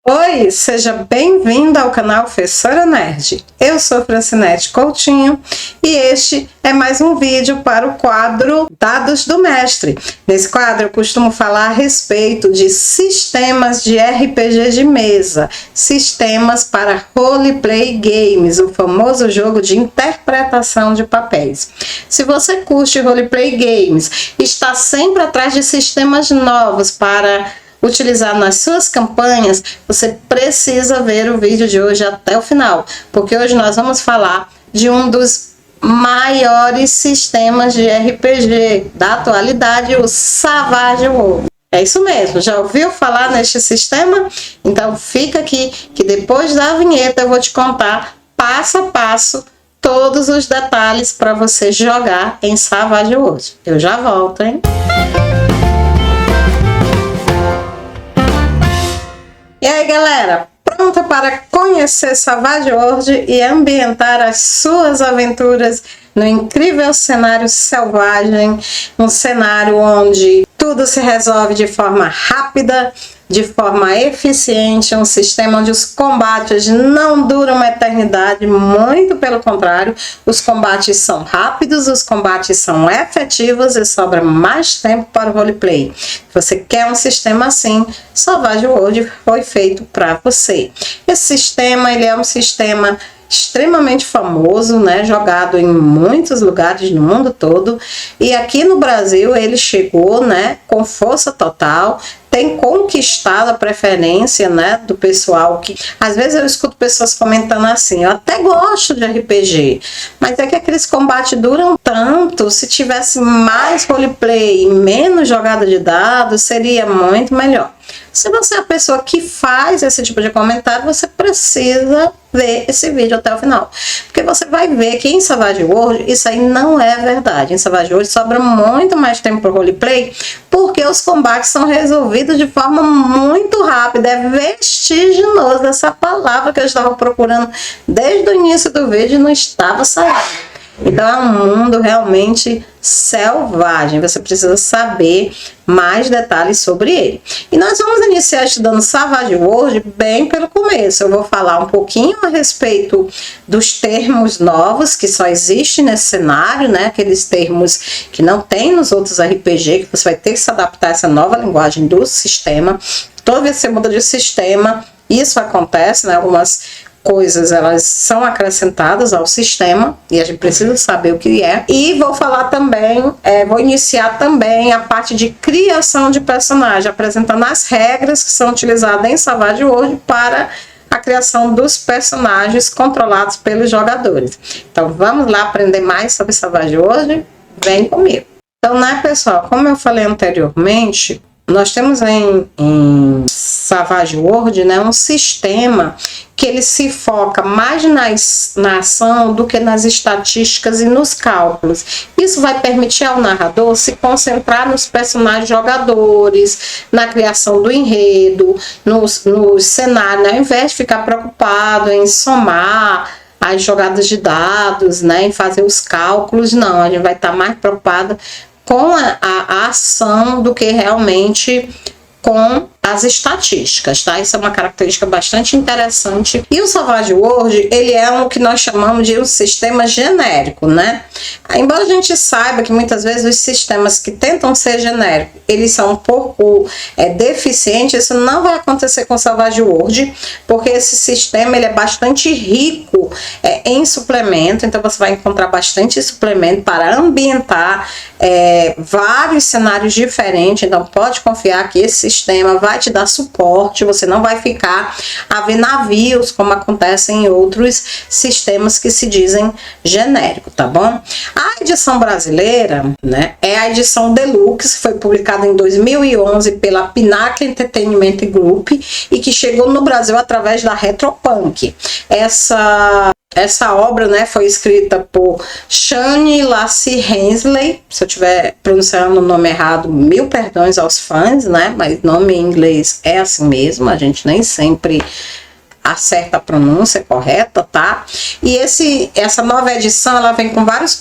Oi, seja bem-vinda ao canal Fessora Nerd. Eu sou Francinete Coutinho e este é mais um vídeo para o quadro Dados do Mestre. Nesse quadro eu costumo falar a respeito de sistemas de RPG de mesa, sistemas para roleplay games, o famoso jogo de interpretação de papéis. Se você curte roleplay games, está sempre atrás de sistemas novos para utilizar nas suas campanhas, você precisa ver o vídeo de hoje até o final, porque hoje nós vamos falar de um dos maiores sistemas de RPG da atualidade, o Savage Worlds. É isso mesmo, já ouviu falar neste sistema? Então fica aqui que depois da vinheta eu vou te contar passo a passo todos os detalhes para você jogar em Savage Worlds. Eu já volto, hein? E aí, galera, pronta para conhecer Savage Worlds e ambientar as suas aventuras no incrível cenário selvagem, um cenário onde tudo se resolve de forma rápida, de forma eficiente, um sistema onde os combates não duram uma eternidade, muito pelo contrário, os combates são rápidos, os combates são efetivos e sobra mais tempo para o roleplay. Se você quer um sistema assim, Savage Worlds foi feito para você. Esse sistema, ele é um sistema extremamente famoso, né, jogado em muitos lugares no mundo todo, e aqui no Brasil ele chegou, né, com força total, tem conquistado a preferência, né, do pessoal que às vezes eu escuto pessoas comentando assim: eu até gosto de RPG, mas é que aqueles combates duram tanto, se tivesse mais roleplay e menos jogada de dados seria muito melhor. Se você é a pessoa que faz esse tipo de comentário, você precisa ver esse vídeo até o final, porque você vai ver que em Savage Worlds isso aí não é verdade. Em Savage Worlds sobra muito mais tempo para o roleplay, porque os combates são resolvidos de forma muito rápida. É vertiginoso essa palavra que eu estava procurando desde o início do vídeo e não estava saindo. Então é um mundo realmente selvagem, você precisa saber mais detalhes sobre ele. E nós vamos iniciar estudando Savage Worlds bem pelo começo. Eu vou falar um pouquinho a respeito dos termos novos que só existem nesse cenário, né? Aqueles termos que não tem nos outros RPG, que você vai ter que se adaptar a essa nova linguagem do sistema. Toda vez que você muda de sistema, isso acontece, né? Algumas coisas elas são acrescentadas ao sistema e a gente precisa saber o que é. E vou falar também, vou iniciar também a parte de criação de personagem, apresentando as regras que são utilizadas em Savage Worlds para a criação dos personagens controlados pelos jogadores. Então vamos lá aprender mais sobre Savage Worlds? Vem comigo. Então, né, pessoal, como eu falei anteriormente, nós temos em Savage Worlds, né, um sistema que ele se foca mais na ação do que nas estatísticas e nos cálculos. Isso vai permitir ao narrador se concentrar nos personagens jogadores, na criação do enredo, no cenário, ao invés de ficar preocupado em somar as jogadas de dados, né, em fazer os cálculos. Não, a gente vai estar mais preocupado com a ação do que realmente com as estatísticas, tá? Isso é uma característica bastante interessante. E o Savage Worlds, ele é o que nós chamamos de um sistema genérico, né? Embora a gente saiba que muitas vezes os sistemas que tentam ser genéricos, eles são um pouco deficientes, isso não vai acontecer com o Savage Worlds, porque esse sistema ele é bastante rico em suplemento, então você vai encontrar bastante suplemento para ambientar vários cenários diferentes. Então pode confiar que esse sistema vai te dar suporte, você não vai ficar a ver navios como acontece em outros sistemas que se dizem genérico, tá bom? A edição brasileira, né, é a edição Deluxe, que foi publicada em 2011 pela Pinnacle Entertainment Group e que chegou no Brasil através da Retropunk. Essa obra, né, foi escrita por Shane Lacy Hensley. Se eu estiver pronunciando o nome errado, mil perdões aos fãs, né, mas nome em inglês é assim mesmo, a gente nem sempre acerta a pronúncia correta, tá? E essa nova edição, ela vem com vários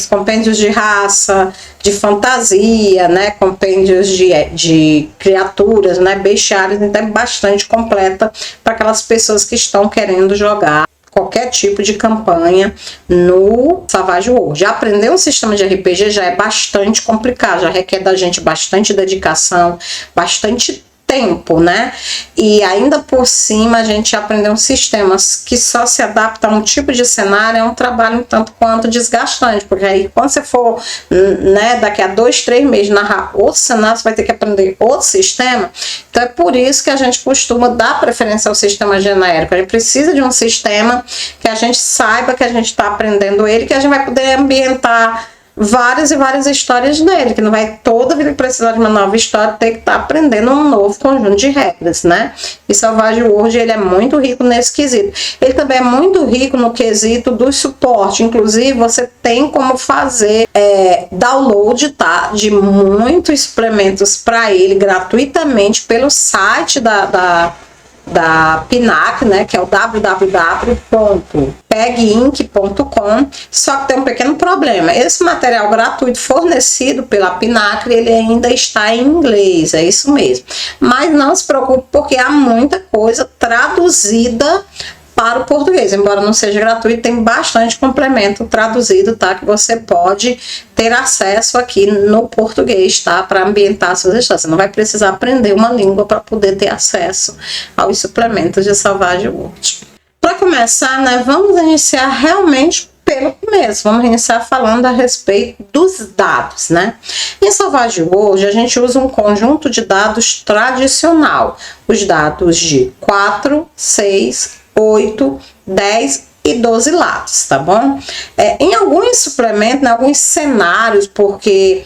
compêndios de raça, de fantasia, né? Compêndios de criaturas, né? Bestiários, então é bastante completa para aquelas pessoas que estão querendo jogar qualquer tipo de campanha no Savage World. Já aprender um sistema de RPG já é bastante complicado, já requer da gente bastante dedicação, bastante tempo, né? E ainda por cima a gente aprender um sistema que só se adapta a um tipo de cenário é um trabalho um tanto quanto desgastante, porque aí quando você for, né, daqui a 2, 3 meses narrar outro cenário, você vai ter que aprender outro sistema. Então é por isso que a gente costuma dar preferência ao sistema genérico. A gente precisa de um sistema que a gente saiba que a gente está aprendendo ele, que a gente vai poder ambientar várias e várias histórias nele, que não vai toda vida precisar de uma nova história, ter que estar aprendendo um novo conjunto de regras, né? E Savage World, ele é muito rico nesse quesito. Ele também é muito rico no quesito do suporte, inclusive você tem como fazer download, tá? De muitos suplementos para ele gratuitamente pelo site da PNAC, né, que é o www.peginc.com, só que tem um pequeno problema. Esse material gratuito fornecido pela PNAC, ele ainda está em inglês, é isso mesmo. Mas não se preocupe, porque há muita coisa traduzida para o português, embora não seja gratuito, tem bastante complemento traduzido, tá? Que você pode ter acesso aqui no português, tá? Para ambientar suas histórias. Você não vai precisar aprender uma língua para poder ter acesso aos suplementos de Savage World. Para começar, né? Vamos iniciar realmente pelo começo. Vamos iniciar falando a respeito dos dados, né? Em Savage World, a gente usa um conjunto de dados tradicional. Os dados de 4, 6, 8, 10 e 12 lados, tá bom? Em alguns suplementos, em alguns cenários, porque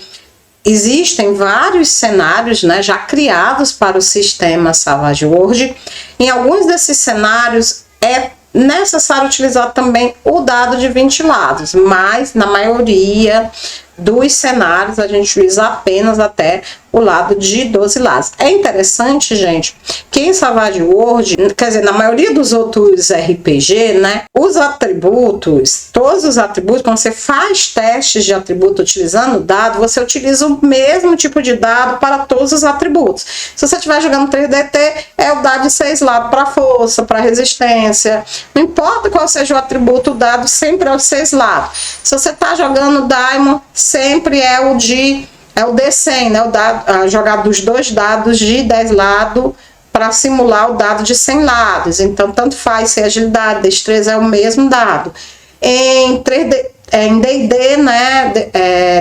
existem vários cenários, né, já criados para o sistema Savage World, em alguns desses cenários é necessário utilizar também o dado de 20 lados, mas na maioria dos cenários a gente usa apenas até o lado de 12 lados. É interessante, gente, que em Savage World, quer dizer, na maioria dos outros RPG, né, os atributos, todos os atributos, quando você faz testes de atributo utilizando o dado, você utiliza o mesmo tipo de dado para todos os atributos. Se você estiver jogando 3DT, é o dado de 6 lados para força, para resistência, não importa qual seja o atributo, o dado sempre é o 6 lados. Se você está jogando Daimon, sempre é o D100, né? O dado, jogar dos 2 dados de 10 lados para simular o dado de 100 lados. Então, tanto faz se agilidade, destreza é o mesmo dado. Em D&D, né?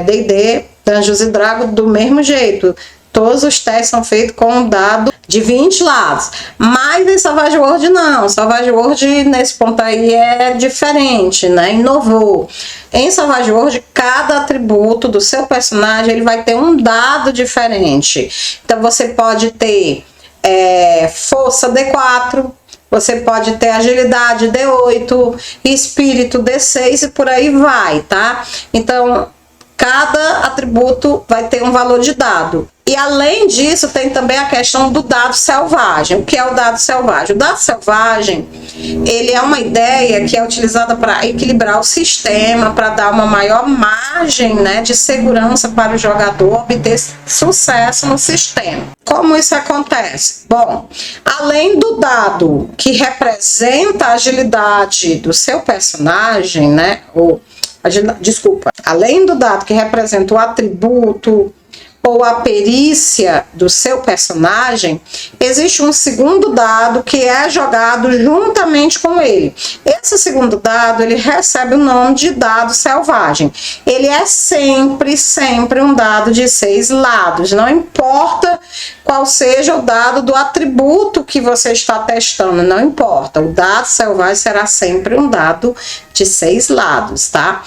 D&D, Dungeons & Dragons, do mesmo jeito. Todos os testes são feitos com um dado de 20 lados. Mas em Savage World não. Savage World nesse ponto aí é diferente, né? Inovou. Em Savage World, cada atributo do seu personagem ele vai ter um dado diferente. Então você pode ter força D4, você pode ter agilidade D8, espírito D6 e por aí vai, tá? Então cada atributo vai ter um valor de dado. E além disso, tem também a questão do dado selvagem. O que é o dado selvagem? O dado selvagem, ele é uma ideia que é utilizada para equilibrar o sistema, para dar uma maior margem, né, de segurança para o jogador obter sucesso no sistema. Como isso acontece? Bom, além do dado que representa a agilidade do seu personagem, né, além do dado que representa o atributo ou a perícia do seu personagem, existe um segundo dado que é jogado juntamente com ele. Esse segundo dado, ele recebe o nome de dado selvagem. Ele é sempre um dado de 6 lados, não importa qual seja o dado do atributo que você está testando, não importa. O dado selvagem será sempre um dado de 6 lados, tá?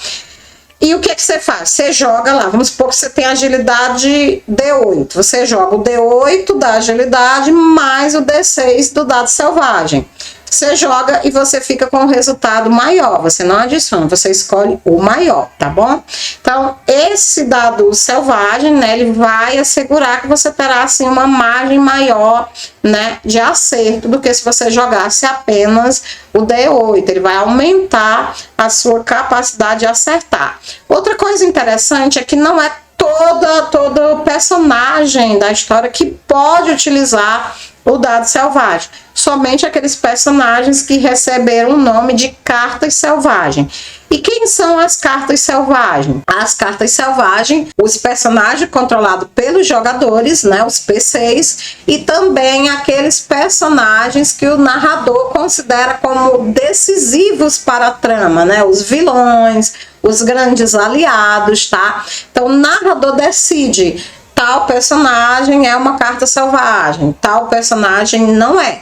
E o que você faz? Você joga lá, vamos supor que você tem agilidade D8. Você joga o D8 da agilidade mais o D6 do dado selvagem. você joga e você fica com o resultado maior. Você não adiciona, você escolhe o maior, tá bom? Então, esse dado selvagem, né, ele vai assegurar que você terá, assim, uma margem maior, né, de acerto do que se você jogasse apenas o D8. Ele vai aumentar a sua capacidade de acertar. Outra coisa interessante é que não é todo personagem da história que pode utilizar o dado selvagem. Somente aqueles personagens que receberam o nome de cartas selvagens. E quem são as cartas selvagens? As cartas selvagens, os personagens controlados pelos jogadores, né, os PCs, e também aqueles personagens que o narrador considera como decisivos para a trama, né, os vilões, os grandes aliados, tá? Então o narrador decide: tal personagem é uma carta selvagem, tal personagem não é.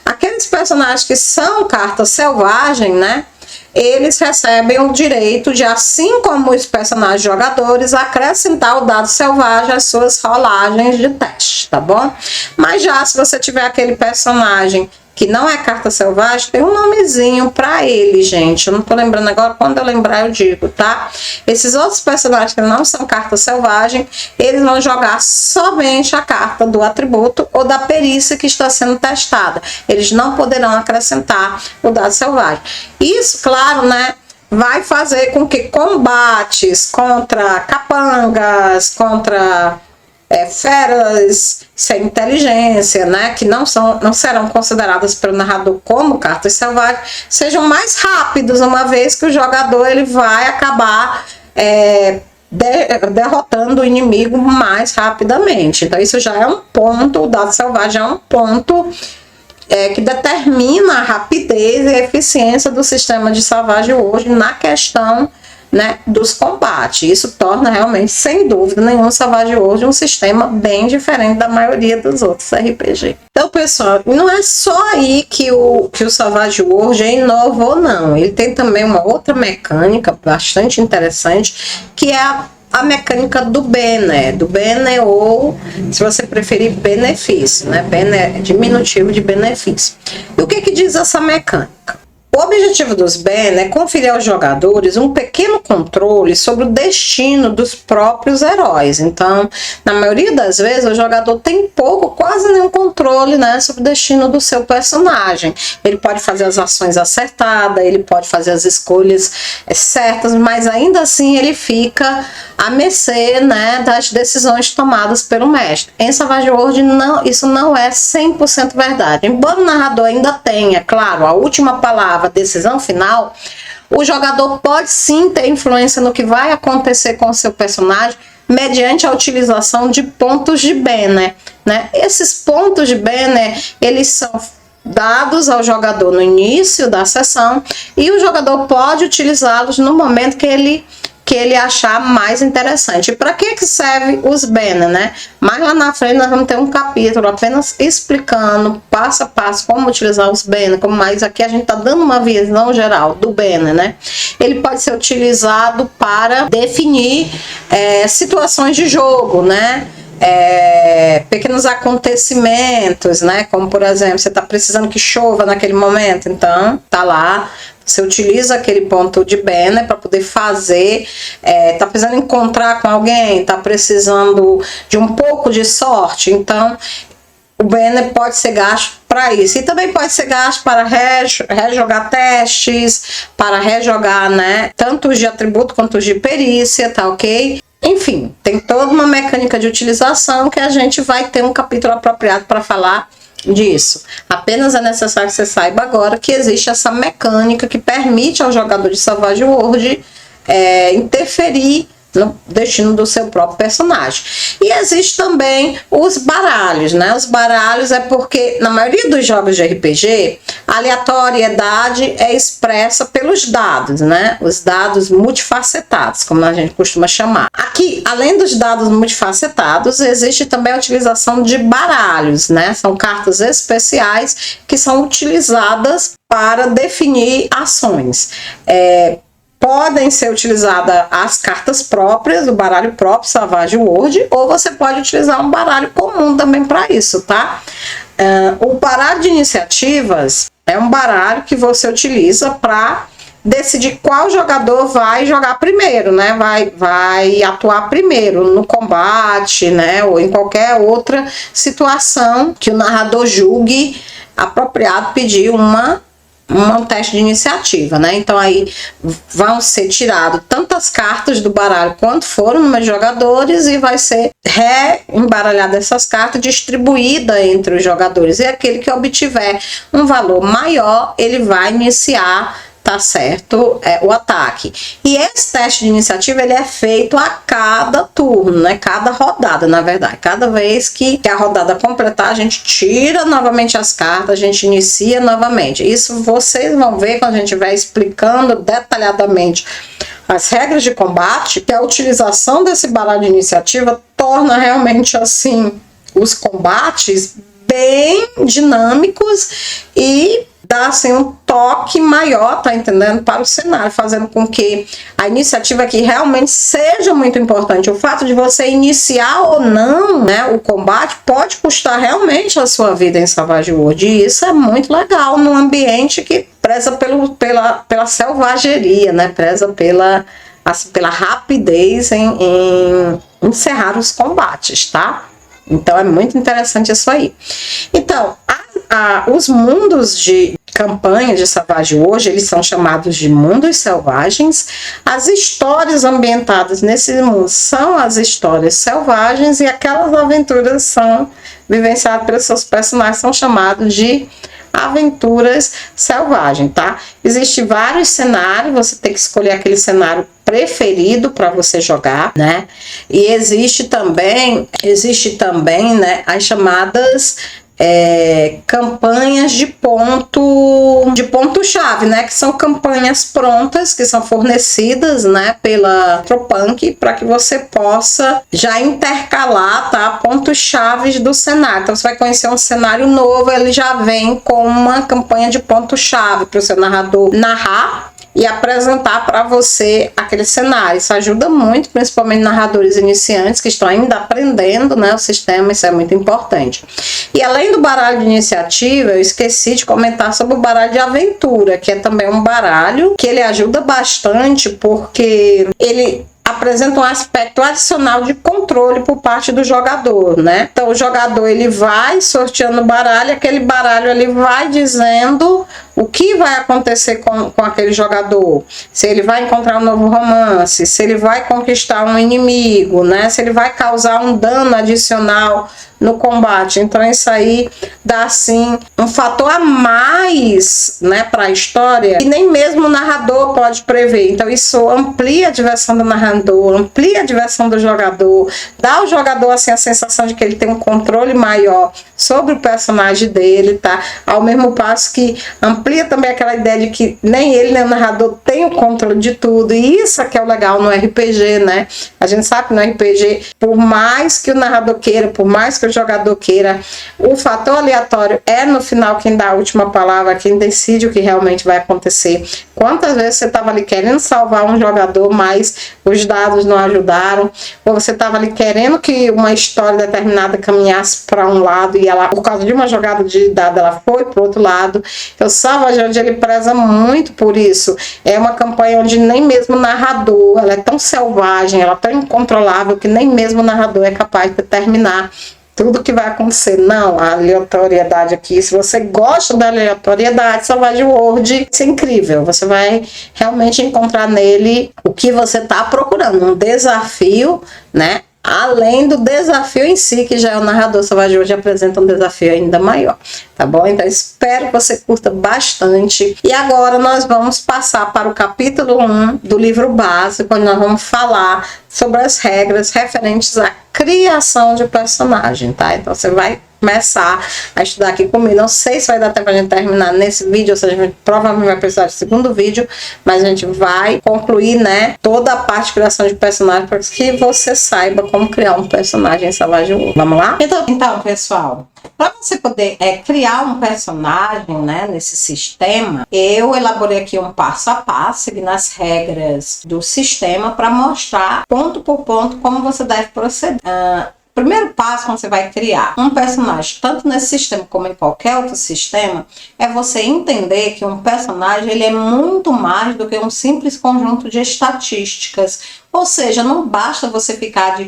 Aqueles personagens que são cartas selvagens, né, eles recebem o direito de, assim como os personagens jogadores, acrescentar o dado selvagem às suas rolagens de teste, tá bom? Mas já se você tiver aquele personagem que não é carta selvagem, tem um nomezinho pra ele, gente. Eu não tô lembrando agora, quando eu lembrar eu digo, tá? Esses outros personagens que não são carta selvagem, eles vão jogar somente a carta do atributo ou da perícia que está sendo testada. Eles não poderão acrescentar o dado selvagem. Isso, claro, né, vai fazer com que combates contra capangas, contra feras sem inteligência, né, que não serão consideradas pelo narrador como cartas selvagens, sejam mais rápidos, uma vez que o jogador ele vai acabar derrotando o inimigo mais rapidamente. Então isso já é um ponto, o dado selvagem é um ponto que determina a rapidez e a eficiência do sistema de Savage Worlds na questão, né, dos combates. Isso torna realmente, sem dúvida nenhuma, Savage Worlds um sistema bem diferente da maioria dos outros RPG. Então, pessoal, não é só aí que o Savage Worlds inovou, não. Ele tem também uma outra mecânica bastante interessante, que é a mecânica do Bene, ou, se você preferir, benefício, né? Bene é diminutivo de benefício. E o que diz essa mecânica? O objetivo dos Bene é conferir aos jogadores um pequeno controle sobre o destino dos próprios heróis. Então, na maioria das vezes, o jogador tem pouco, quase nenhum controle, né, sobre o destino do seu personagem. Ele pode fazer as ações acertadas, ele pode fazer as escolhas certas, mas ainda assim ele fica à mercê, né, das decisões tomadas pelo mestre. Em Savage Worlds, isso não é 100% verdade. Embora o narrador ainda tenha, claro, a última palavra, a decisão final, o jogador pode sim ter influência no que vai acontecer com o seu personagem mediante a utilização de pontos de Bene, né? Esses pontos de Bene, eles são dados ao jogador no início da sessão e o jogador pode utilizá-los no momento que ele achar mais interessante. Para que serve os Bene, né? Mais lá na frente nós vamos ter um capítulo apenas explicando passo a passo como utilizar os Bene, mas aqui a gente está dando uma visão geral do Bene, né? Ele pode ser utilizado para definir situações de jogo, né? Pequenos acontecimentos, né? Como, por exemplo, você está precisando que chova naquele momento, então tá lá. Você utiliza aquele ponto de Bene para poder fazer, tá precisando encontrar com alguém, tá precisando de um pouco de sorte, então o Bene pode ser gasto para isso. E também pode ser gasto para rejogar testes, para rejogar, né, tanto os de atributo quanto os de perícia, tá ok? Enfim, tem toda uma mecânica de utilização que a gente vai ter um capítulo apropriado para falar disso. Apenas é necessário que você saiba agora que existe essa mecânica que permite ao jogador de Savage Worlds interferir no destino do seu próprio personagem. E existe também os baralhos, né? Os baralhos é porque, na maioria dos jogos de RPG, a aleatoriedade é expressa pelos dados, né? Os dados multifacetados, como a gente costuma chamar. Aqui, além dos dados multifacetados, existe também a utilização de baralhos, né? São cartas especiais que são utilizadas para definir ações. Podem ser utilizadas as cartas próprias, o baralho próprio Savage Worlds, ou você pode utilizar um baralho comum também para isso, tá? O baralho de iniciativas, É um baralho que você utiliza para decidir qual jogador vai jogar primeiro, né? Vai atuar primeiro no combate, né? Ou em qualquer outra situação que o narrador julgue apropriado pedir um teste de iniciativa, né? Então aí vão ser tiradas tantas cartas do baralho quanto foram número de jogadores e vai ser reembaralhada essas cartas, distribuída entre os jogadores. E aquele que obtiver um valor maior, ele vai iniciar, tá certo, o ataque. E esse teste de iniciativa, ele é feito a cada turno, né? Cada rodada, na verdade. Cada vez que a rodada completar, a gente tira novamente as cartas, a gente inicia novamente. Isso vocês vão ver quando a gente vai explicando detalhadamente as regras de combate, que a utilização desse baralho de iniciativa torna realmente, assim, os combates bem dinâmicos e dá assim um toque maior, tá entendendo, para o cenário, fazendo com que a iniciativa aqui realmente seja muito importante. O fato de você iniciar ou não, né, o combate pode custar realmente a sua vida em Savage World, e isso é muito legal num ambiente que preza pela selvageria, né, preza pela rapidez em encerrar os combates, tá? Então é muito interessante isso aí. Então, os mundos de campanha de Savage World, eles são chamados de mundos selvagens. As histórias ambientadas nesses mundos são as histórias selvagens, e aquelas aventuras são vivenciadas pelos seus personagens, são chamados de aventuras selvagens, tá? Existem vários cenários, você tem que escolher aquele cenário preferido para você jogar, né? E existe também, né, as chamadas campanhas de ponto-chave, né? Que são campanhas prontas, que são fornecidas, né, pela Tropunk, para que você possa já intercalar, tá, pontos-chave do cenário. Então, você vai conhecer um cenário novo, ele já vem com uma campanha de ponto-chave para o seu narrador narrar e apresentar para você aquele cenário. Isso ajuda muito, principalmente narradores iniciantes que estão ainda aprendendo, né, o sistema, isso é muito importante. E além do baralho de iniciativa, eu esqueci de comentar sobre o baralho de aventura, que é também um baralho que ele ajuda bastante, porque ele apresenta um aspecto adicional de controle por parte do jogador, né? Então o jogador, ele vai sorteando o baralho, aquele baralho ele vai dizendo o que vai acontecer com aquele jogador, se ele vai encontrar um novo romance, se ele vai conquistar um inimigo, né? Se ele vai causar um dano adicional no combate. Então isso aí dá assim um fator a mais, né, para a história, e nem mesmo o narrador pode prever. Então isso amplia a diversão do narrador, amplia a diversão do jogador, dá ao jogador assim a sensação de que ele tem um controle maior sobre o personagem dele, tá? Ao mesmo passo que amplia também aquela ideia de que nem ele nem o narrador tem o controle de tudo. E isso é que é o legal no RPG, né? A gente sabe que no RPG, por mais que o narrador queira, por mais que o jogador queira, o fator aleatório é no final quem dá a última palavra, quem decide o que realmente vai acontecer. Quantas vezes você estava ali querendo salvar um jogador, mas os dados não ajudaram, ou você estava ali querendo que uma história determinada caminhasse para um lado e ela, por causa de uma jogada de dado, ela foi para o outro lado. Então, Savage World, ele preza muito por isso. É uma campanha onde nem mesmo o narrador, ela é tão selvagem, ela é tão incontrolável que nem mesmo o narrador é capaz de determinar tudo que vai acontecer. Não, a aleatoriedade aqui, se você gosta da aleatoriedade, Savage World, isso é incrível. Você vai realmente encontrar nele o que você está procurando, um desafio, né? Além do desafio em si, que já é o narrador Savage World apresenta um desafio ainda maior, tá bom? Então espero que você curta bastante. E agora nós vamos passar para o capítulo 1 do livro básico, onde nós vamos falar sobre as regras referentes à criação de personagem, tá? Então você vai começar a estudar aqui comigo. Não sei se vai dar tempo pra gente terminar nesse vídeo, ou seja, a gente provavelmente vai precisar de segundo vídeo, mas a gente vai concluir, né, toda a parte de criação de personagem para que você saiba como criar um personagem em Savage World. Vamos lá? Então pessoal, para você poder criar um personagem, né, nesse sistema, eu elaborei aqui um passo a passo, seguindo as regras do sistema, para mostrar ponto por ponto como você deve proceder. Primeiro passo quando você vai criar um personagem, tanto nesse sistema como em qualquer outro sistema, é você entender que um personagem ele é muito mais do que um simples conjunto de estatísticas. Ou seja, não basta você ficar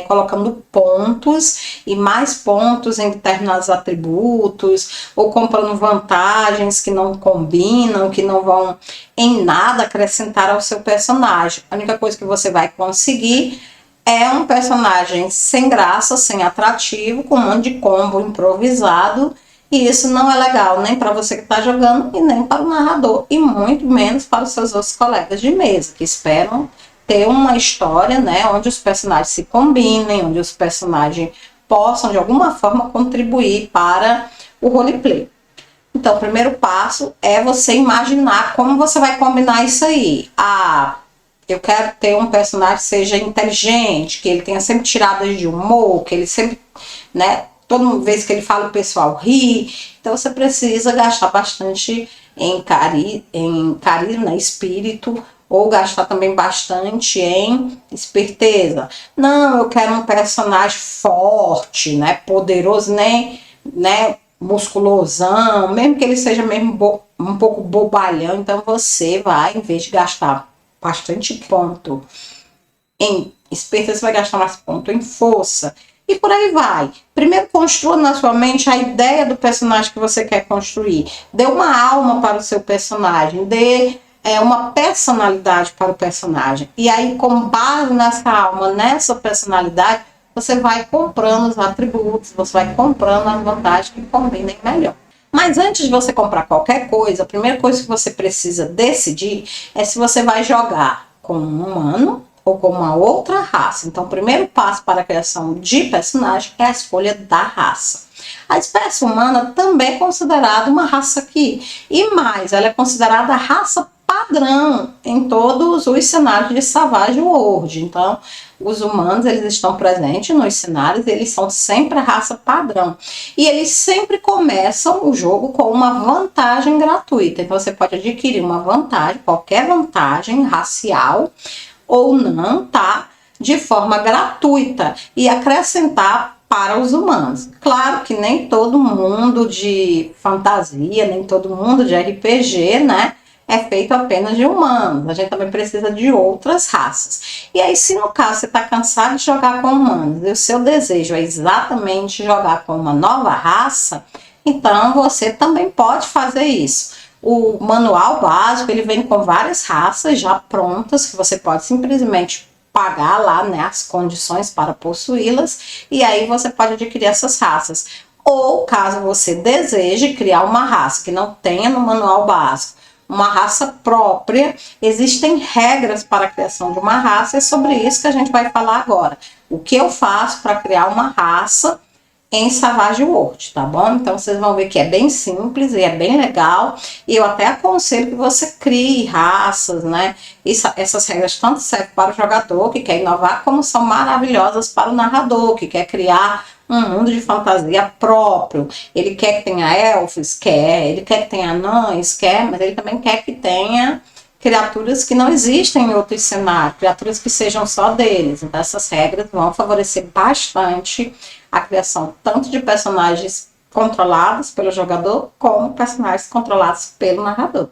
colocando pontos e mais pontos em determinados atributos, ou comprando vantagens que não combinam, que não vão em nada acrescentar ao seu personagem. A única coisa que você vai conseguir é um personagem sem graça, sem atrativo, com um monte de combo improvisado, e isso não é legal nem para você que está jogando e nem para o narrador, e muito menos para os seus outros colegas de mesa, que esperam ter uma história, né, onde os personagens se combinem, onde os personagens possam de alguma forma contribuir para o roleplay. Então, o primeiro passo é você imaginar como você vai combinar isso aí. Eu quero ter um personagem que seja inteligente, que ele tenha sempre tiradas de humor, que ele sempre, né, toda vez que ele fala o pessoal ri. Então você precisa gastar bastante em carisma, espírito, ou gastar também bastante em esperteza. Não, eu quero um personagem forte, né, poderoso, né, musculosão, mesmo que ele seja mesmo um pouco bobalhão. Então você vai, em vez de gastar bastante ponto em esperteza, você vai gastar mais ponto em força. E por aí vai. Primeiro construa na sua mente a ideia do personagem que você quer construir. Dê uma alma para o seu personagem. Dê uma personalidade para o personagem. E aí, com base nessa alma, nessa personalidade, você vai comprando os atributos, você vai comprando as vantagens que combinem melhor. Mas antes de você comprar qualquer coisa, a primeira coisa que você precisa decidir é se você vai jogar com um humano ou com uma outra raça. Então, o primeiro passo para a criação de personagem é a escolha da raça. A espécie humana também é considerada uma raça aqui. E mais, ela é considerada a raça padrão em todos os cenários de Savage World. Então, os humanos, eles estão presentes nos cenários, eles são sempre a raça padrão. E eles sempre começam o jogo com uma vantagem gratuita. Então, você pode adquirir uma vantagem, qualquer vantagem racial ou não, tá? De forma gratuita e acrescentar para os humanos. Claro que nem todo mundo de fantasia, nem todo mundo de RPG, né, é feito apenas de humanos. A gente também precisa de outras raças. E aí, se no caso você está cansado de jogar com humanos e o seu desejo é exatamente jogar com uma nova raça, então você também pode fazer isso. O manual básico, ele vem com várias raças já prontas, que você pode simplesmente pagar lá, né, as condições para possuí-las, e aí você pode adquirir essas raças. Ou, caso você deseje criar uma raça que não tenha no manual básico, uma raça própria, existem regras para a criação de uma raça, e é sobre isso que a gente vai falar agora. O que eu faço para criar uma raça em Savage World, tá bom? Então vocês vão ver que é bem simples e é bem legal, e eu até aconselho que você crie raças, né? Essas regras tanto servem para o jogador que quer inovar, como são maravilhosas para o narrador que quer criar um mundo de fantasia próprio. Ele quer que tenha elfos? Quer. Ele quer que tenha anões? Quer. Mas ele também quer que tenha criaturas que não existem em outros cenários, criaturas que sejam só deles. Então essas regras vão favorecer bastante a criação tanto de personagens controlados pelo jogador, como personagens controlados pelo narrador.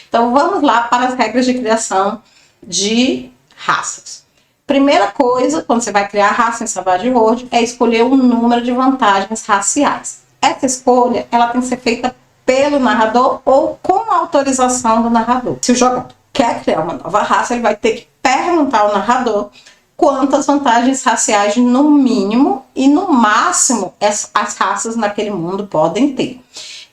Então vamos lá para as regras de criação de raças. Primeira coisa, quando você vai criar a raça em Savage World, é escolher um número de vantagens raciais. Essa escolha, ela tem que ser feita pelo narrador ou com a autorização do narrador. Se o jogador quer criar uma nova raça, ele vai ter que perguntar ao narrador quantas vantagens raciais no mínimo e no máximo as raças naquele mundo podem ter.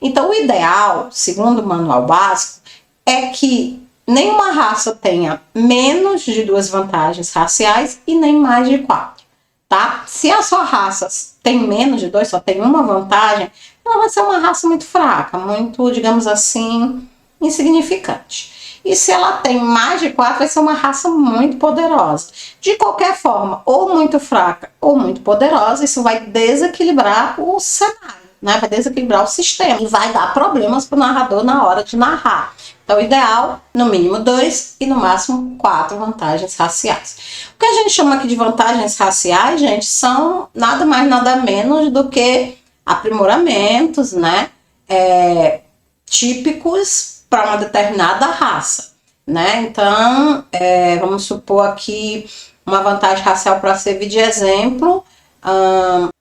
Então o ideal, segundo o manual básico, é que nenhuma raça tenha menos de 2 vantagens raciais e nem mais de 4, tá? Se a sua raça tem menos de 2, só tem uma vantagem, ela vai ser uma raça muito fraca, muito, digamos assim, insignificante. E se ela tem mais de 4, vai ser uma raça muito poderosa. De qualquer forma, ou muito fraca ou muito poderosa, isso vai desequilibrar o cenário. né? Vai desequilibrar o sistema e vai dar problemas para o narrador na hora de narrar. Então, o ideal, no mínimo 2 e no máximo 4 vantagens raciais. O que a gente chama aqui de vantagens raciais, gente, são nada mais, nada menos do que aprimoramentos, né? Típicos para uma determinada raça, né? Então, vamos supor aqui uma vantagem racial para servir de exemplo.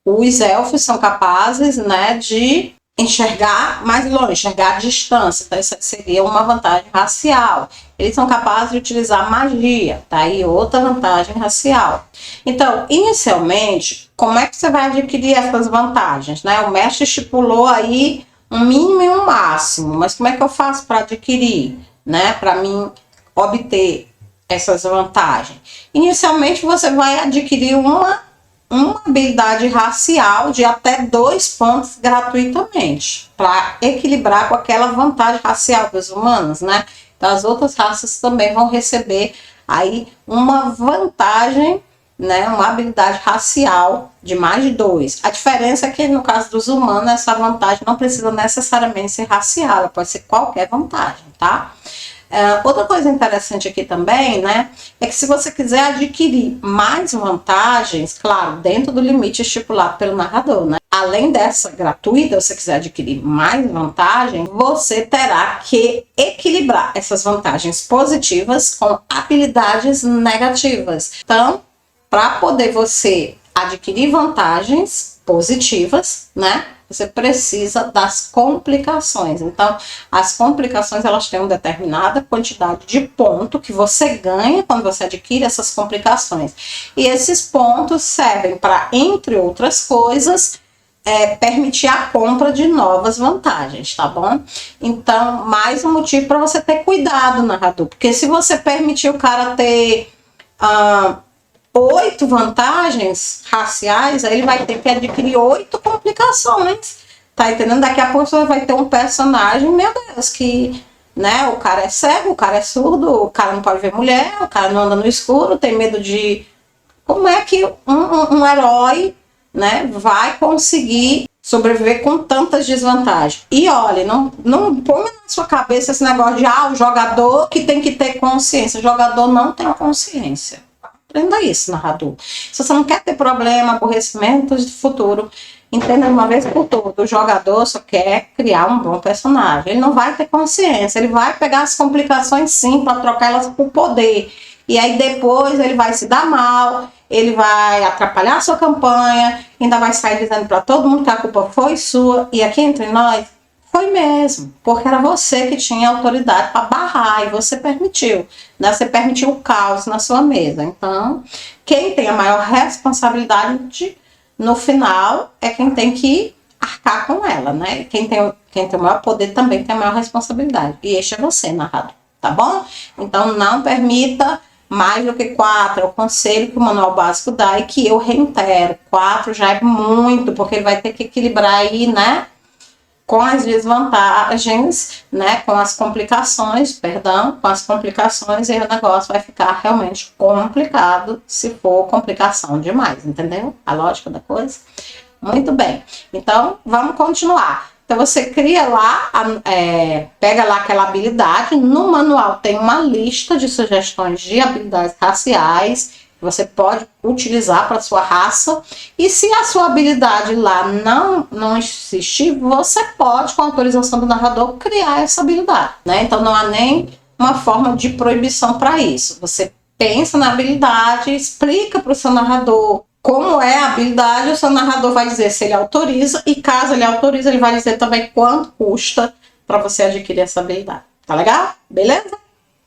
Os elfos são capazes, né, de enxergar mais longe, enxergar a distância. Então, isso seria uma vantagem racial. Eles são capazes de utilizar magia, tá aí outra vantagem racial. Então, inicialmente, como é que você vai adquirir essas vantagens, né? O mestre estipulou aí um mínimo e um máximo, mas como é que eu faço para adquirir, né? Para mim obter essas vantagens. Inicialmente, você vai adquirir uma habilidade racial de até 2 pontos gratuitamente, para equilibrar com aquela vantagem racial dos humanos, né? Então, as outras raças também vão receber aí uma vantagem, né? Uma habilidade racial de mais de 2. A diferença é que no caso dos humanos, essa vantagem não precisa necessariamente ser racial, ela pode ser qualquer vantagem, tá? Outra coisa interessante aqui também, né, é que se você quiser adquirir mais vantagens, claro, dentro do limite estipulado pelo narrador, né, além dessa gratuita, se você quiser adquirir mais vantagens, você terá que equilibrar essas vantagens positivas com habilidades negativas. Então, para poder você adquirir vantagens positivas, né, você precisa das complicações. Então, as complicações, elas têm uma determinada quantidade de ponto que você ganha quando você adquire essas complicações. E esses pontos servem para, entre outras coisas, permitir a compra de novas vantagens, tá bom? Então, mais um motivo para você ter cuidado, narrador. Porque se você permitir o cara ter 8 vantagens raciais, aí ele vai ter que adquirir 8 complicações, tá entendendo? Daqui a pouco você vai ter um personagem, meu Deus, que, né, o cara é cego, o cara é surdo, o cara não pode ver mulher, o cara não anda no escuro, tem medo de... Como é que um herói, né, vai conseguir sobreviver com tantas desvantagens? E olha, não põe na sua cabeça esse negócio de, o jogador que tem que ter consciência. O jogador não tem consciência. Aprenda isso, narrador. Se você não quer ter problema, aborrecimentos de futuro, entenda uma vez por todas, o jogador só quer criar um bom personagem. Ele não vai ter consciência, ele vai pegar as complicações sim, para trocar elas por poder. E aí depois ele vai se dar mal, ele vai atrapalhar a sua campanha, ainda vai sair dizendo para todo mundo que a culpa foi sua. E aqui entre nós, foi mesmo, porque era você que tinha autoridade para barrar e você permitiu, né? Você permitiu o caos na sua mesa. Então, quem tem a maior responsabilidade no final é quem tem que arcar com ela, né? Quem tem o maior poder também tem a maior responsabilidade. E este é você, narrador, tá bom? Então, não permita mais do que 4, é o conselho que o manual básico dá e que eu reitero. 4 já é muito, porque ele vai ter que equilibrar aí, né? Com as desvantagens, né, com as complicações, com as complicações, e o negócio vai ficar realmente complicado se for complicação demais, entendeu? A lógica da coisa? Muito bem. Então, vamos continuar. Então, você cria lá, pega lá aquela habilidade, no manual tem uma lista de sugestões de habilidades raciais, você pode utilizar para sua raça, e se a sua habilidade lá não existir, você pode, com a autorização do narrador, criar essa habilidade, né? Então não há nem uma forma de proibição para isso. Você pensa na habilidade, explica para o seu narrador como é a habilidade, o seu narrador vai dizer se ele autoriza, e caso ele autorize, ele vai dizer também quanto custa para você adquirir essa habilidade. Tá legal? Beleza?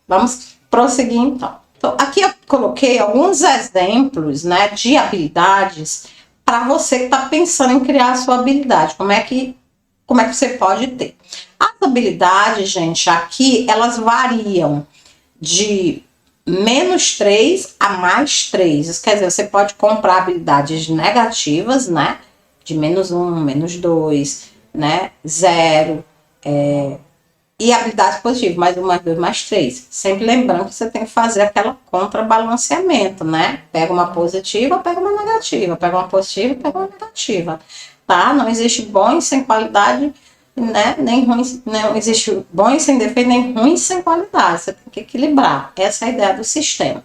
Vamos prosseguir então. Então, aqui eu coloquei alguns exemplos, né, de habilidades para você que está pensando em criar a sua habilidade. Como é que você pode ter? As habilidades, gente, aqui elas variam de -3 a +3. Isso quer dizer, você pode comprar habilidades negativas, né, de -1, -2, né, 0, e habilidades positivas, +1, +2, +3. Sempre lembrando que você tem que fazer aquela contrabalanceamento, né? Pega uma positiva, pega uma negativa. Pega uma positiva, pega uma negativa. tá? Não existe bom sem qualidade, né? Nem ruim, não existe bom sem defeito, nem ruim sem qualidade. Você tem que equilibrar. Essa é a ideia do sistema.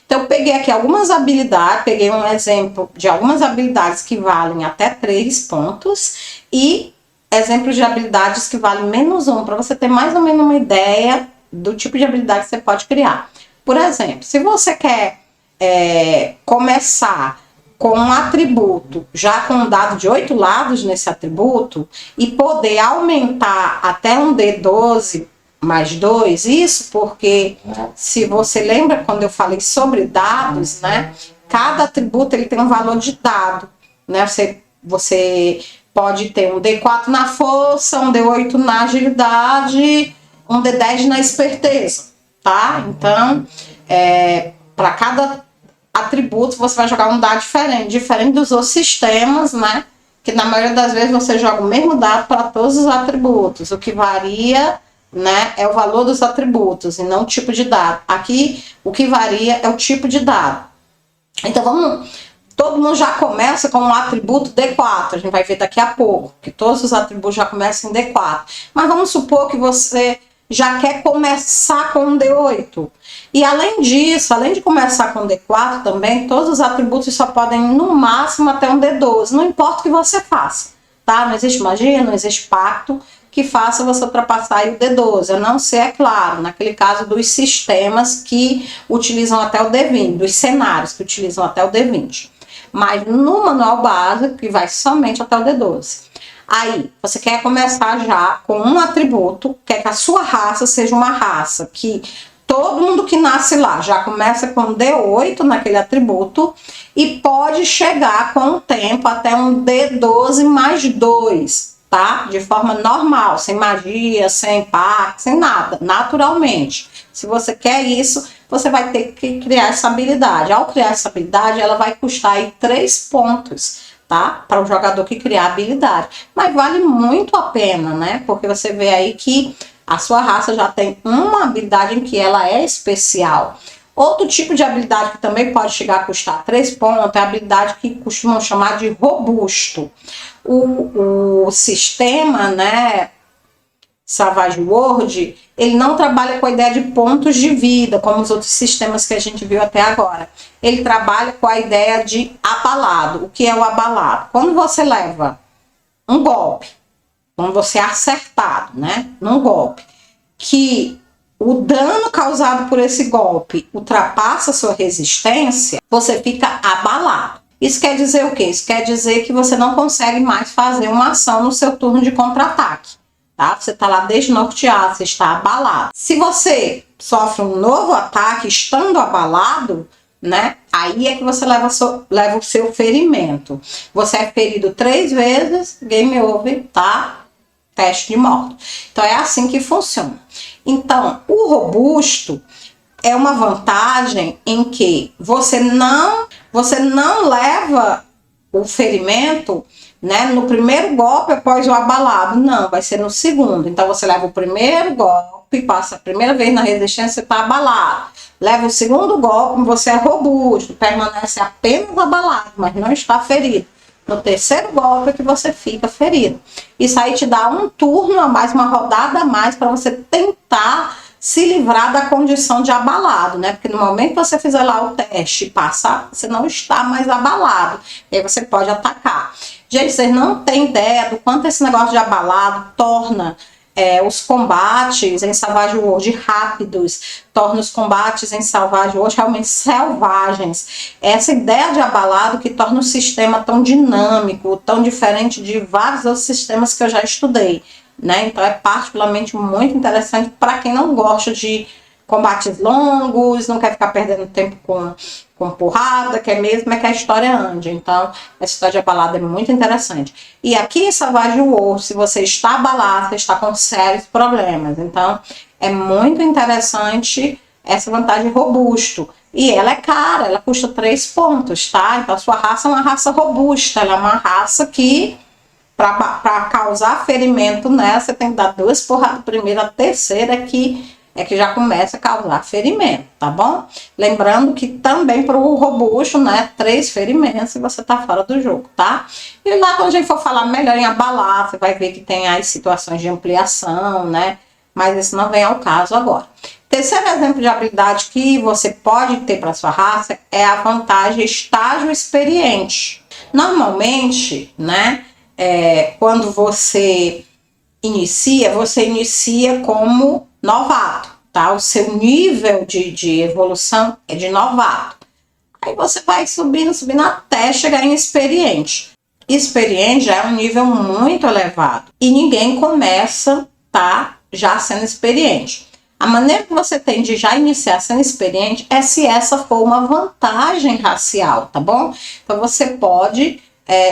Então, eu peguei aqui algumas habilidades, peguei um exemplo de algumas habilidades que valem até 3 pontos e exemplos de habilidades que valem -1, para você ter mais ou menos uma ideia do tipo de habilidade que você pode criar. Por exemplo, se você quer começar com um atributo, já com um dado de 8 lados nesse atributo, e poder aumentar até um D12 mais 2, isso porque, se você lembra quando eu falei sobre dados, né, cada atributo ele tem um valor de dado, né, você pode ter um D4 na força, um D8 na agilidade, um D10 na esperteza, tá? Então, para cada atributo você vai jogar um dado diferente dos outros sistemas, né? Que na maioria das vezes você joga o mesmo dado para todos os atributos. O que varia, né, é o valor dos atributos e não o tipo de dado. Aqui o que varia é o tipo de dado. Então todo mundo já começa com um atributo D4. A gente vai ver daqui a pouco que todos os atributos já começam em D4. Mas vamos supor que você já quer começar com um D8. E além disso, além de começar com D4 também, todos os atributos só podem ir no máximo até um D12. Não importa o que você faça, tá? Não existe magia, não existe pacto que faça você ultrapassar aí o D12. A não ser, é claro, naquele caso dos sistemas que utilizam até o D20, dos cenários que utilizam até o D20. Mas no manual básico, que vai somente até o D12. Aí, você quer começar já com um atributo, quer que a sua raça seja uma raça que todo mundo que nasce lá já começa com D8 naquele atributo e pode chegar com o tempo até um D12 mais 2, tá? De forma normal, sem magia, sem pacto, sem nada, naturalmente. Se você quer isso, você vai ter que criar essa habilidade. Ao criar essa habilidade, ela vai custar aí 3 pontos. Tá? Para o jogador que criar a habilidade. Mas vale muito a pena, né? Porque você vê aí que a sua raça já tem uma habilidade em que ela é especial. Outro tipo de habilidade que também pode chegar a custar 3 pontos é a habilidade que costumam chamar de robusto. O sistema, né, Savage World, ele não trabalha com a ideia de pontos de vida, como os outros sistemas que a gente viu até agora. Ele trabalha com a ideia de abalado. O que é o abalado? Quando você leva um golpe, quando você é acertado, né, num golpe, que o dano causado por esse golpe ultrapassa a sua resistência, você fica abalado. Isso quer dizer o quê? Isso quer dizer que você não consegue mais fazer uma ação no seu turno de contra-ataque. Tá? Você está lá desnorteado, você está abalado. Se você sofre um novo ataque estando abalado, né? Aí é que você leva o seu ferimento. Você é ferido 3 vezes, game over, tá? Teste de morte. Então é assim que funciona. Então, o robusto é uma vantagem em que você não leva o ferimento, né, no primeiro golpe após o abalado, não, vai ser no segundo. Então você leva o primeiro golpe, passa a primeira vez na resistência, você está abalado. Leva o segundo golpe, você é robusto, permanece apenas abalado, mas não está ferido. No terceiro golpe é que você fica ferido. Isso aí te dá um turno a mais, uma rodada a mais para você tentar se livrar da condição de abalado, né? Porque no momento que você fizer lá o teste e passar, você não está mais abalado. E aí você pode atacar. Gente, vocês não têm ideia do quanto esse negócio de abalado torna os combates em Savage World rápidos, torna os combates em Savage World realmente selvagens. Essa ideia de abalado que torna o sistema tão dinâmico, tão diferente de vários outros sistemas que eu já estudei, né? Então é particularmente muito interessante para quem não gosta de combates longos, não quer ficar perdendo tempo com porrada, quer mesmo é que a história ande. Então, essa história de abalado é muito interessante. E aqui em Savage World, se você está abalado, você está com sérios problemas. Então, é muito interessante essa vantagem robusto. E ela é cara, ela custa 3 pontos, tá? Então, a sua raça é uma raça robusta, ela é uma raça que, para causar ferimento nela, você tem que dar 2 porradas primeiro, a terceira é que é que já começa a causar ferimento, tá bom? Lembrando que também para o robusto, né, 3 ferimentos e você tá fora do jogo, tá? E lá quando a gente for falar melhor em abalar, você vai ver que tem as situações de ampliação, né? Mas isso não vem ao caso agora. Terceiro exemplo de habilidade que você pode ter para sua raça é a vantagem estágio experiente. Normalmente, né, quando você inicia como novato, tá? O seu nível de evolução é de novato. Aí você vai subindo até chegar em experiente. Experiente já é um nível muito elevado e ninguém começa, tá, já sendo experiente. A maneira que você tem de já iniciar sendo experiente é se essa for uma vantagem racial, tá bom? Então você pode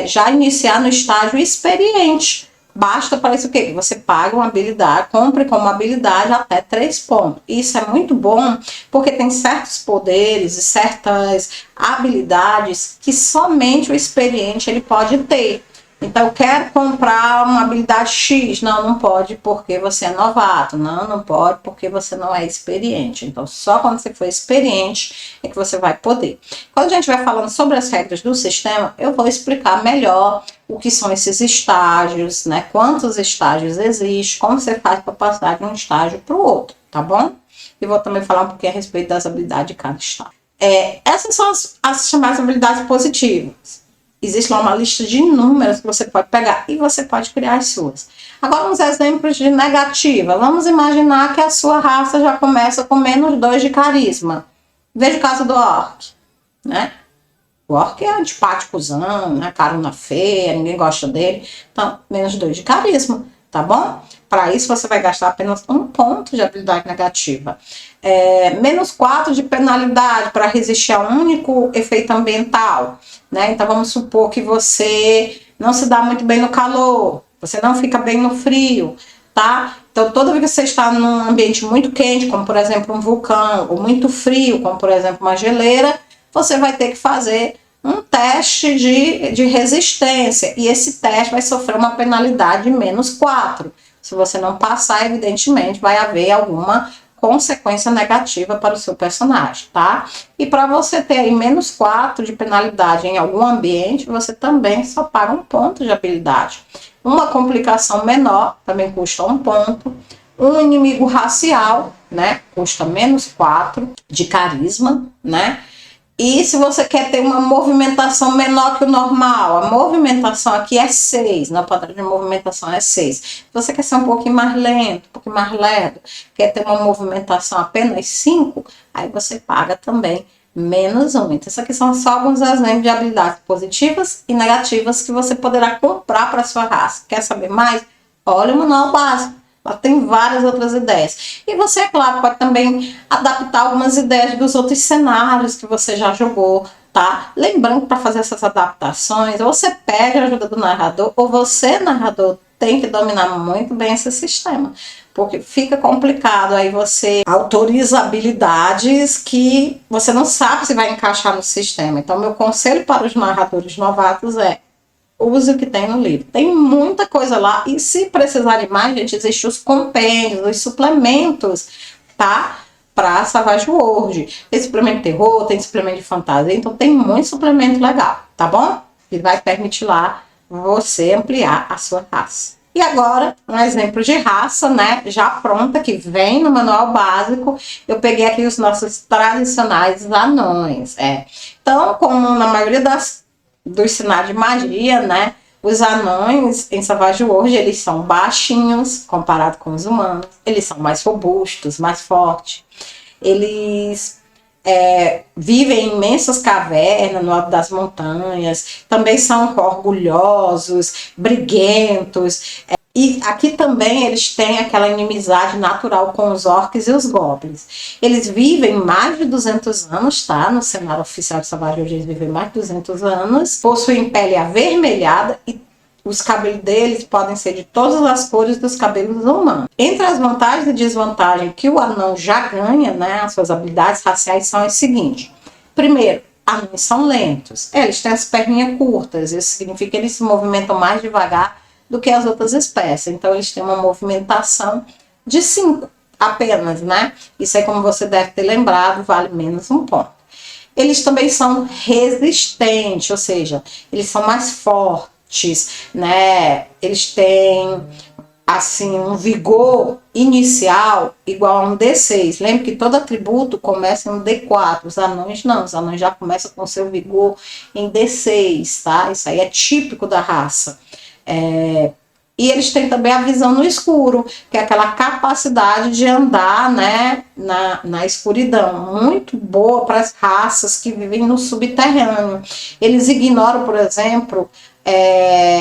já iniciar no estágio experiente. Basta para isso o quê? Que você paga uma habilidade, compre com uma habilidade até 3 pontos. Isso é muito bom porque tem certos poderes e certas habilidades que somente o experiente ele pode ter. Então, eu quero comprar uma habilidade X. Não, não pode porque você é novato. Não, não pode porque você não é experiente. Então, só quando você for experiente é que você vai poder. Quando a gente vai falando sobre as regras do sistema, eu vou explicar melhor o que são esses estágios, né? Quantos estágios existem, como você faz para passar de um estágio para o outro, tá bom? E vou também falar um pouquinho a respeito das habilidades de cada estágio. Essas são as chamadas habilidades positivas. Existe lá uma lista de números que você pode pegar e você pode criar as suas. Agora, uns exemplos de negativa. Vamos imaginar que a sua raça já começa com -2 de carisma. Veja o caso do orc, né? O orc é antipáticozão, né? Carona feia, ninguém gosta dele. Então, -2 de carisma, tá bom? Para isso, você vai gastar apenas 1 ponto de habilidade negativa. -4 de penalidade para resistir a um único efeito ambiental, né? Então, vamos supor que você não se dá muito bem no calor, você não fica bem no frio, tá? Então, toda vez que você está num ambiente muito quente, como por exemplo um vulcão, ou muito frio, como por exemplo uma geleira, você vai ter que fazer um teste de resistência. E esse teste vai sofrer uma penalidade de -4. Se você não passar, evidentemente, vai haver alguma consequência negativa para o seu personagem, tá? E para você ter aí -4 de penalidade em algum ambiente, você também só paga 1 ponto de habilidade. Uma complicação menor também custa 1 ponto. Um inimigo racial, né? Custa -4 de carisma, né? E se você quer ter uma movimentação menor que o normal, a movimentação aqui é 6, na padrão de movimentação é 6. Se você quer ser um pouquinho mais lento, um pouquinho mais lerdo, quer ter uma movimentação apenas 5, aí você paga também -1. Então, isso aqui são só alguns exemplos de habilidades positivas e negativas que você poderá comprar para sua raça. Quer saber mais? Olha o manual básico. Lá tem várias outras ideias. E você, é claro, pode também adaptar algumas ideias dos outros cenários que você já jogou, tá? Lembrando que para fazer essas adaptações, ou você pede a ajuda do narrador, ou você, narrador, tem que dominar muito bem esse sistema. Porque fica complicado, aí você autoriza habilidades que você não sabe se vai encaixar no sistema. Então, meu conselho para os narradores novatos é: use o que tem no livro. Tem muita coisa lá. E se precisarem mais, gente, existem os compêndios, os suplementos, tá? Para Savage World. Tem suplemento de terror, tem suplemento de fantasia. Então tem muito suplemento legal, tá bom? Que vai permitir lá você ampliar a sua raça. E agora, um exemplo de raça, né? Já pronta, que vem no manual básico. Eu peguei aqui os nossos tradicionais anões. Então, como na maioria dos cenários de magia, né? Os anões em Savage World, eles são baixinhos comparado com os humanos. Eles são mais robustos, mais fortes. Eles vivem em imensas cavernas no alto das montanhas. Também são orgulhosos, briguentos. E aqui também eles têm aquela inimizade natural com os orcs e os goblins. Eles vivem mais de 200 anos, tá? No cenário oficial de Savage World eles vivem mais de 200 anos. Possuem pele avermelhada e os cabelos deles podem ser de todas as cores dos cabelos humanos. Entre as vantagens e desvantagens que o anão já ganha, né? As suas habilidades raciais são as seguintes. Primeiro, anões são lentos. Eles têm as perninhas curtas. Isso significa que eles se movimentam mais devagar do que as outras espécies. Então, eles têm uma movimentação de 5. apenas, né? Isso aí, como você deve ter lembrado, vale menos um ponto. Eles também são resistentes, ou seja, eles são mais fortes, né? Eles têm, assim, um vigor inicial igual a um D6. Lembre que todo atributo começa em um D4. Os anões não, os anões já começam com seu vigor em D6, tá? Isso aí é típico da raça. E eles têm também a visão no escuro, que é aquela capacidade de andar, né, na escuridão. Muito boa para as raças que vivem no subterrâneo. Eles ignoram, por exemplo,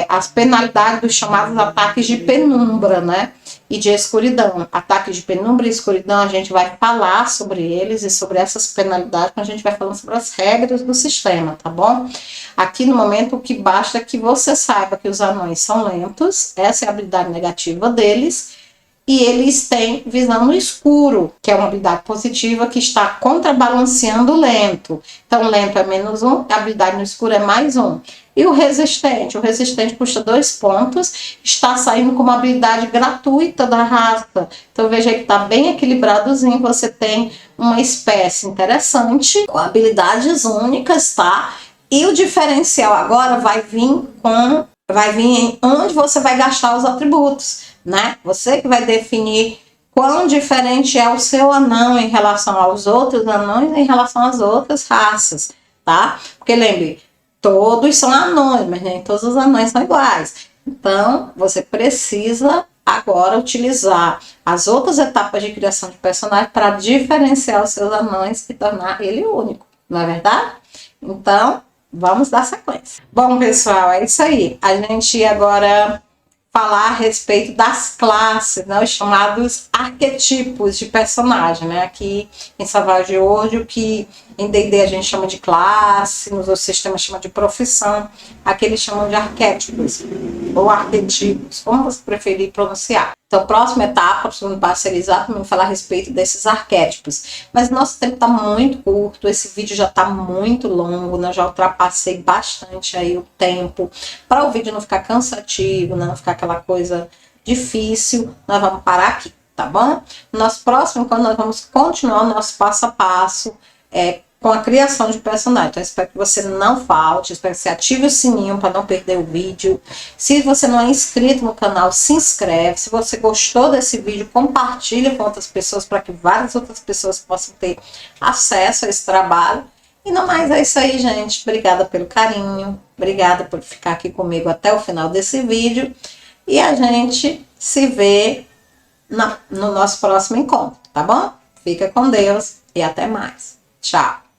as penalidades dos chamados ataques de penumbra, né? E de escuridão. Ataques de penumbra e escuridão, a gente vai falar sobre eles e sobre essas penalidades quando a gente vai falando sobre as regras do sistema, tá bom? Aqui no momento o que basta é que você saiba que os anões são lentos, essa é a habilidade negativa deles, e eles têm visão no escuro, que é uma habilidade positiva que está contrabalanceando o lento. Então, lento é -1, a habilidade no escuro é +1. E o resistente custa 2 pontos, está saindo com uma habilidade gratuita da raça. Então, veja aí que está bem equilibradozinho, você tem uma espécie interessante, com habilidades únicas, tá? E o diferencial agora vai vir em onde você vai gastar os atributos, né? Você que vai definir quão diferente é o seu anão em relação aos outros anões, em relação às outras raças, tá? Porque lembre, todos são anões, mas nem todos os anões são iguais. Então, você precisa agora utilizar as outras etapas de criação de personagem para diferenciar os seus anões e tornar ele único, não é verdade? Então, vamos dar sequência. Bom, pessoal, é isso aí. A gente agora falar a respeito das classes, né, os chamados arquetipos de personagem, né? Aqui em Savage World, o que em D&D a gente chama de classe, nos outros sistemas chama de profissão, aqui eles chamam de arquétipos, ou arquetipos, como você preferir pronunciar. Então, próxima etapa, para parcerizar, vamos falar a respeito desses arquétipos. Mas nosso tempo está muito curto, esse vídeo já está muito longo, né? Eu já ultrapassei bastante aí o tempo, para o vídeo não ficar cansativo, não ficar aquela coisa difícil, nós vamos parar aqui, tá bom? No nosso próximo encontro, nós vamos continuar o nosso passo a passo, com a criação de personagem. Então, espero que você não falte, espero que você ative o sininho para não perder o vídeo. Se você não é inscrito no canal, se inscreve. Se você gostou desse vídeo, compartilha com outras pessoas para que várias outras pessoas possam ter acesso a esse trabalho. E não mais, é isso aí, gente. Obrigada pelo carinho, obrigada por ficar aqui comigo até o final desse vídeo. E a gente se vê no nosso próximo encontro, tá bom? Fica com Deus e até mais. Tchau!